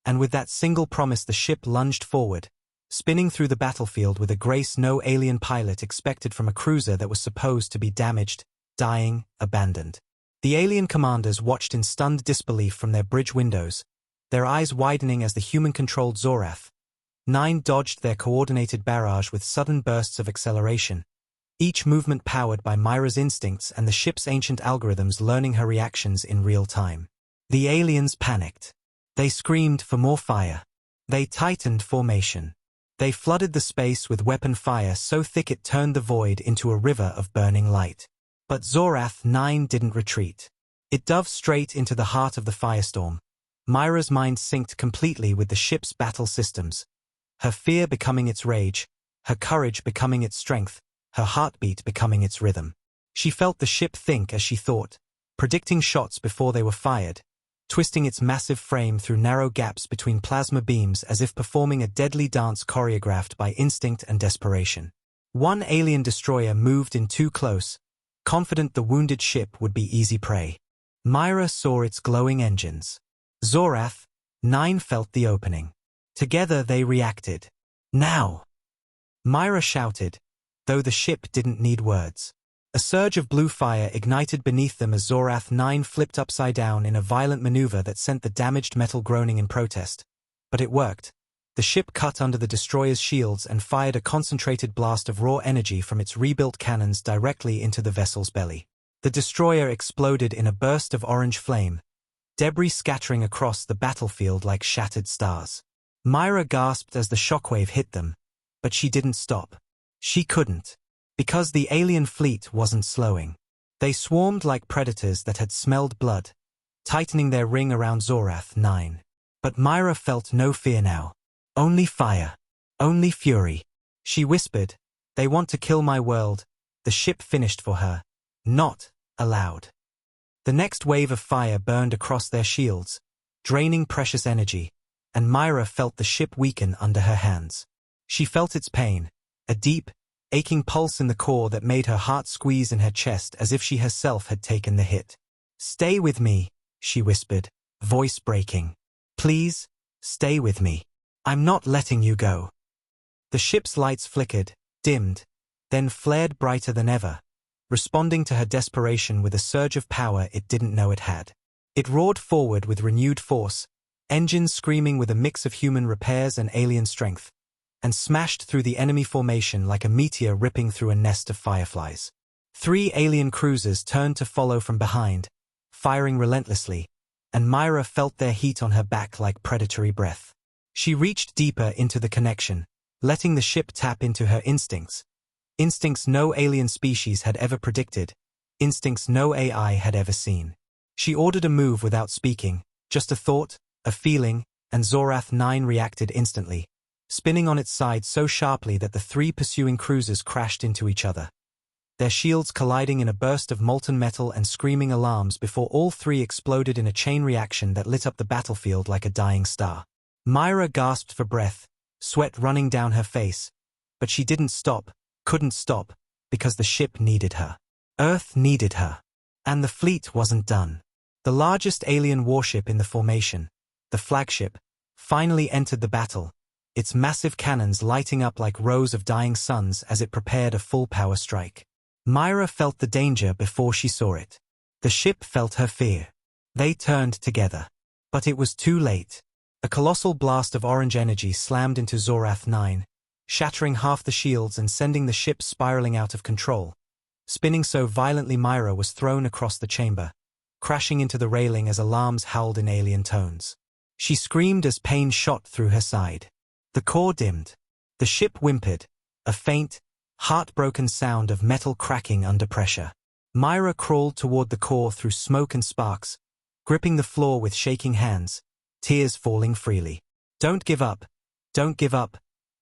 And with that single promise the ship lunged forward, spinning through the battlefield with a grace no alien pilot expected from a cruiser that was supposed to be damaged, dying, abandoned. The alien commanders watched in stunned disbelief from their bridge windows, their eyes widening as the human-controlled Zorath 9 dodged their coordinated barrage with sudden bursts of acceleration, each movement powered by Myra's instincts and the ship's ancient algorithms learning her reactions in real time. The aliens panicked. They screamed for more fire. They tightened formation. They flooded the space with weapon fire so thick it turned the void into a river of burning light. But Zorath 9 didn't retreat. It dove straight into the heart of the firestorm. Myra's mind synced completely with the ship's battle systems, her fear becoming its rage, her courage becoming its strength, her heartbeat becoming its rhythm. She felt the ship think as she thought, predicting shots before they were fired, twisting its massive frame through narrow gaps between plasma beams as if performing a deadly dance choreographed by instinct and desperation. One alien destroyer moved in too close, confident the wounded ship would be easy prey. Myra saw its glowing engines. Zorath 9 felt the opening. Together they reacted. "Now!" Myra shouted, though the ship didn't need words. A surge of blue fire ignited beneath them as Zorath 9 flipped upside down in a violent maneuver that sent the damaged metal groaning in protest. But it worked. The ship cut under the destroyer's shields and fired a concentrated blast of raw energy from its rebuilt cannons directly into the vessel's belly. The destroyer exploded in a burst of orange flame, debris scattering across the battlefield like shattered stars. Myra gasped as the shockwave hit them, but she didn't stop. She couldn't. Because the alien fleet wasn't slowing. They swarmed like predators that had smelled blood, tightening their ring around Zorath 9. But Myra felt no fear now. Only fire. Only fury. She whispered, "They want to kill my world." The ship finished for her. Not allowed. The next wave of fire burned across their shields, draining precious energy, and Myra felt the ship weaken under her hands. She felt its pain, a deep, aching pulse in the core that made her heart squeeze in her chest as if she herself had taken the hit. "Stay with me," she whispered, voice breaking. "Please, stay with me. I'm not letting you go." The ship's lights flickered, dimmed, then flared brighter than ever, responding to her desperation with a surge of power it didn't know it had. It roared forward with renewed force, engines screaming with a mix of human repairs and alien strength, and smashed through the enemy formation like a meteor ripping through a nest of fireflies. 3 alien cruisers turned to follow from behind, firing relentlessly, and Myra felt their heat on her back like predatory breath. She reached deeper into the connection, letting the ship tap into her instincts. Instincts no alien species had ever predicted, instincts no AI had ever seen. She ordered a move without speaking, just a thought, a feeling, and Zorath 9 reacted instantly, spinning on its side so sharply that the three pursuing cruisers crashed into each other, their shields colliding in a burst of molten metal and screaming alarms before all three exploded in a chain reaction that lit up the battlefield like a dying star. Myra gasped for breath, sweat running down her face, but she didn't stop, couldn't stop, because the ship needed her. Earth needed her. And the fleet wasn't done. The largest alien warship in the formation, the flagship, finally entered the battle, its massive cannons lighting up like rows of dying suns as it prepared a full-power strike. Myra felt the danger before she saw it. The ship felt her fear. They turned together. But it was too late. A colossal blast of orange energy slammed into Zorath 9, shattering half the shields and sending the ship spiraling out of control. Spinning so violently Myra was thrown across the chamber, crashing into the railing as alarms howled in alien tones. She screamed as pain shot through her side. The core dimmed. The ship whimpered, a faint, heartbroken sound of metal cracking under pressure. Myra crawled toward the core through smoke and sparks, gripping the floor with shaking hands, tears falling freely. Don't give up,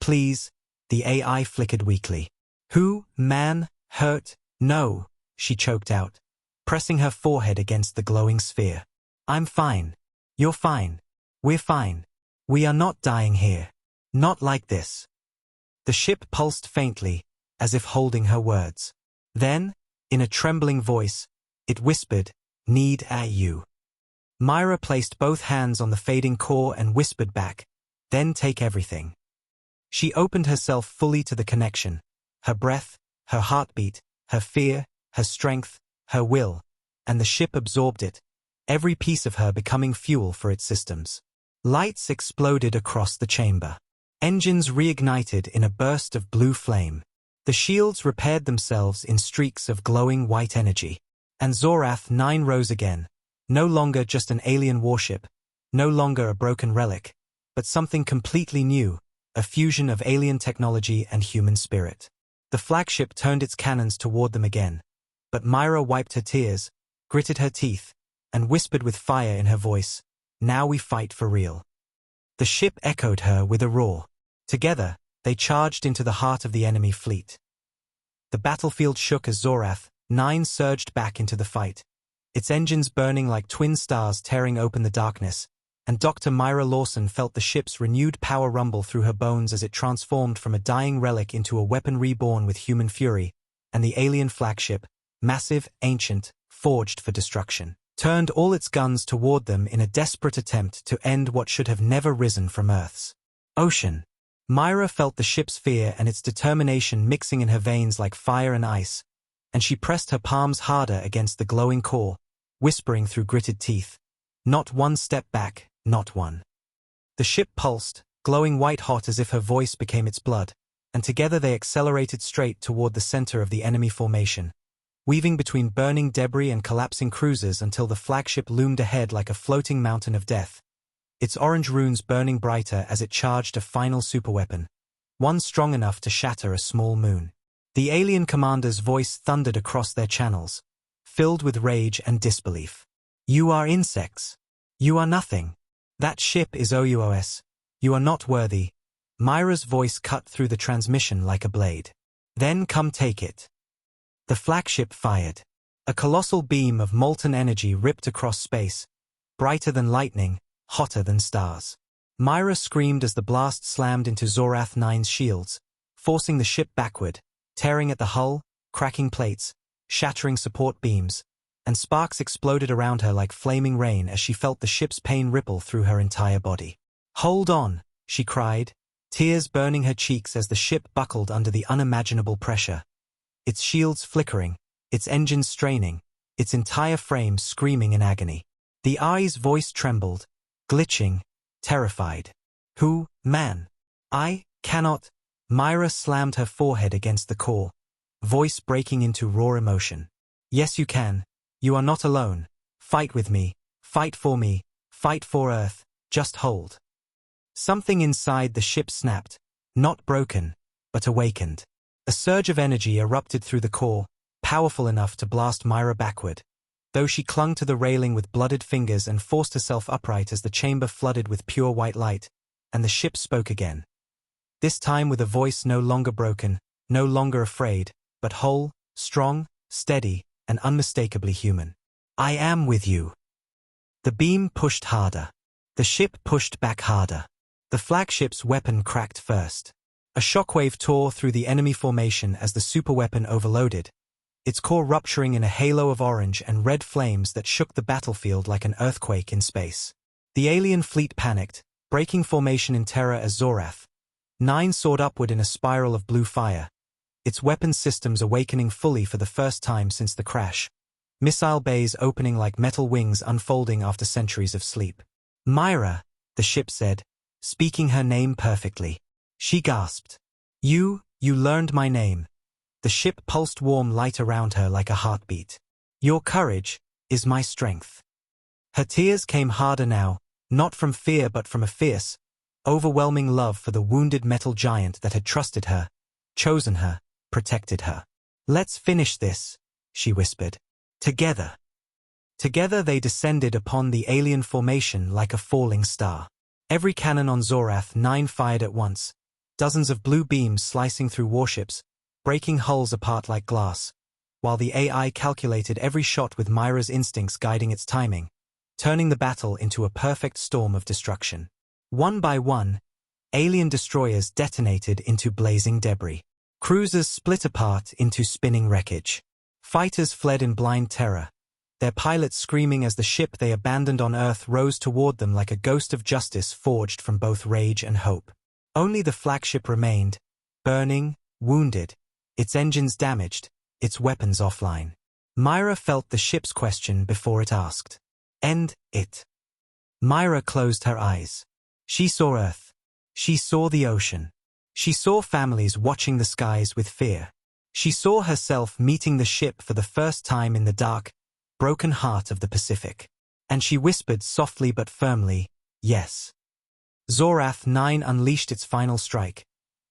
please, the AI flickered weakly. Who, man, hurt? No, she choked out, pressing her forehead against the glowing sphere. I'm fine. You're fine. We're fine. We are not dying here. Not like this. The ship pulsed faintly, as if holding her words. Then, in a trembling voice, it whispered, "Need you." Myra placed both hands on the fading core and whispered back, "Then take everything." She opened herself fully to the connection, her breath, her heartbeat, her fear, her strength, her will, and the ship absorbed it, every piece of her becoming fuel for its systems. Lights exploded across the chamber. Engines reignited in a burst of blue flame. The shields repaired themselves in streaks of glowing white energy. And Zorath 9 rose again, no longer just an alien warship, no longer a broken relic, but something completely new, a fusion of alien technology and human spirit. The flagship turned its cannons toward them again, but Myra wiped her tears, gritted her teeth, and whispered with fire in her voice, "Now we fight for real." The ship echoed her with a roar. Together, they charged into the heart of the enemy fleet. The battlefield shook as Zorath 9 surged back into the fight, its engines burning like twin stars tearing open the darkness, and Dr. Myra Lawson felt the ship's renewed power rumble through her bones as it transformed from a dying relic into a weapon reborn with human fury, and the alien flagship, massive, ancient, forged for destruction, turned all its guns toward them in a desperate attempt to end what should have never risen from Earth's ocean. Myra felt the ship's fear and its determination mixing in her veins like fire and ice, and she pressed her palms harder against the glowing core, whispering through gritted teeth, "Not one step back, not one." The ship pulsed, glowing white-hot as if her voice became its blood, and together they accelerated straight toward the center of the enemy formation, weaving between burning debris and collapsing cruisers until the flagship loomed ahead like a floating mountain of death, its orange runes burning brighter as it charged a final superweapon, one strong enough to shatter a small moon. The alien commander's voice thundered across their channels, filled with rage and disbelief. "You are insects. You are nothing. That ship is OUOS. You are not worthy." Myra's voice cut through the transmission like a blade. "Then come take it." The flagship fired. A colossal beam of molten energy ripped across space, brighter than lightning, hotter than stars. Myra screamed as the blast slammed into Zorath 9's shields, forcing the ship backward, tearing at the hull, cracking plates, shattering support beams, and sparks exploded around her like flaming rain as she felt the ship's pain ripple through her entire body. "Hold on," she cried, tears burning her cheeks as the ship buckled under the unimaginable pressure, its shields flickering, its engines straining, its entire frame screaming in agony. The AI's voice trembled, glitching, terrified. "Who, man? I cannot." Myra slammed her forehead against the core, voice breaking into raw emotion. "Yes, you can. You are not alone. Fight with me. Fight for me, fight for Earth, just hold. Something inside the ship snapped, not broken, but awakened. A surge of energy erupted through the core, powerful enough to blast Myra backward, though she clung to the railing with blooded fingers and forced herself upright as the chamber flooded with pure white light, and the ship spoke again. This time with a voice no longer broken, no longer afraid, but whole, strong, steady, and unmistakably human. I am with you. The beam pushed harder. The ship pushed back harder. The flagship's weapon cracked first. A shockwave tore through the enemy formation as the superweapon overloaded, its core rupturing in a halo of orange and red flames that shook the battlefield like an earthquake in space. The alien fleet panicked, breaking formation in terror as Zorath 9 soared upward in a spiral of blue fire, its weapon systems awakening fully for the first time since the crash, missile bays opening like metal wings unfolding after centuries of sleep. Myra, the ship said, speaking her name perfectly. She gasped. You learned my name. The ship pulsed warm light around her like a heartbeat. Your courage is my strength. Her tears came harder now, not from fear but from a fierce, overwhelming love for the wounded metal giant that had trusted her, chosen her, protected her. Let's finish this, she whispered. Together. Together they descended upon the alien formation like a falling star. Every cannon on Zorath 9 fired at once, dozens of blue beams slicing through warships, breaking hulls apart like glass, while the AI calculated every shot with Myra's instincts guiding its timing, turning the battle into a perfect storm of destruction. One by one, alien destroyers detonated into blazing debris. Cruisers split apart into spinning wreckage. Fighters fled in blind terror, their pilots screaming as the ship they abandoned on Earth rose toward them like a ghost of justice forged from both rage and hope. Only the flagship remained, burning, wounded, its engines damaged, its weapons offline. Myra felt the ship's question before it asked. End it. Myra closed her eyes. She saw Earth. She saw the ocean. She saw families watching the skies with fear. She saw herself meeting the ship for the first time in the dark, broken heart of the Pacific. And she whispered softly but firmly, yes. Zorath 9 unleashed its final strike,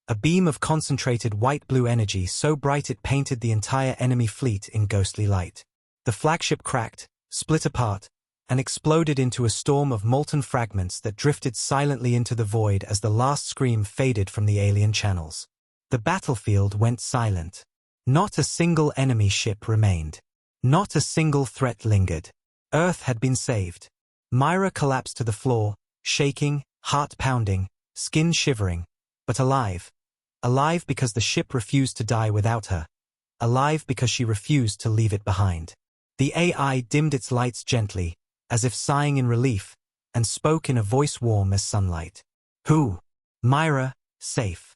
a beam of concentrated white-blue energy so bright it painted the entire enemy fleet in ghostly light. The flagship cracked, split apart, and exploded into a storm of molten fragments that drifted silently into the void as the last scream faded from the alien channels. The battlefield went silent. Not a single enemy ship remained. Not a single threat lingered. Earth had been saved. Myra collapsed to the floor, shaking, heart pounding, skin shivering, but alive. Alive because the ship refused to die without her. Alive because she refused to leave it behind. The AI dimmed its lights gently, as if sighing in relief, and spoke in a voice warm as sunlight. Who? Myra, safe.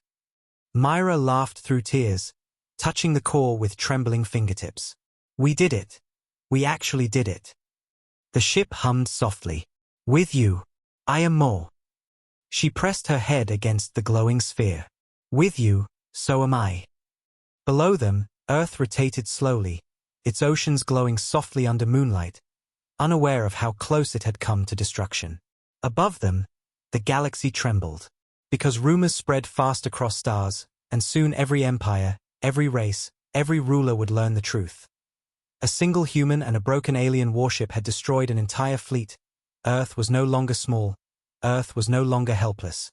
Myra laughed through tears, touching the core with trembling fingertips. We did it. We actually did it. The ship hummed softly. With you, I am more. She pressed her head against the glowing sphere. With you, so am I. Below them, Earth rotated slowly, its oceans glowing softly under moonlight, unaware of how close it had come to destruction. Above them, the galaxy trembled, because rumors spread fast across stars, and soon every empire, every race, every ruler would learn the truth. A single human and a broken alien warship had destroyed an entire fleet. Earth was no longer small. Earth was no longer helpless.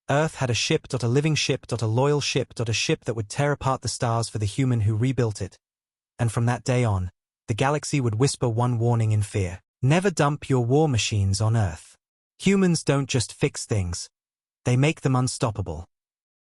Earth had a ship, a living ship, a loyal ship, a ship that would tear apart the stars for the human who rebuilt it. And from that day on, the galaxy would whisper one warning in fear. Never dump your war machines on Earth. Humans don't just fix things. They make them unstoppable.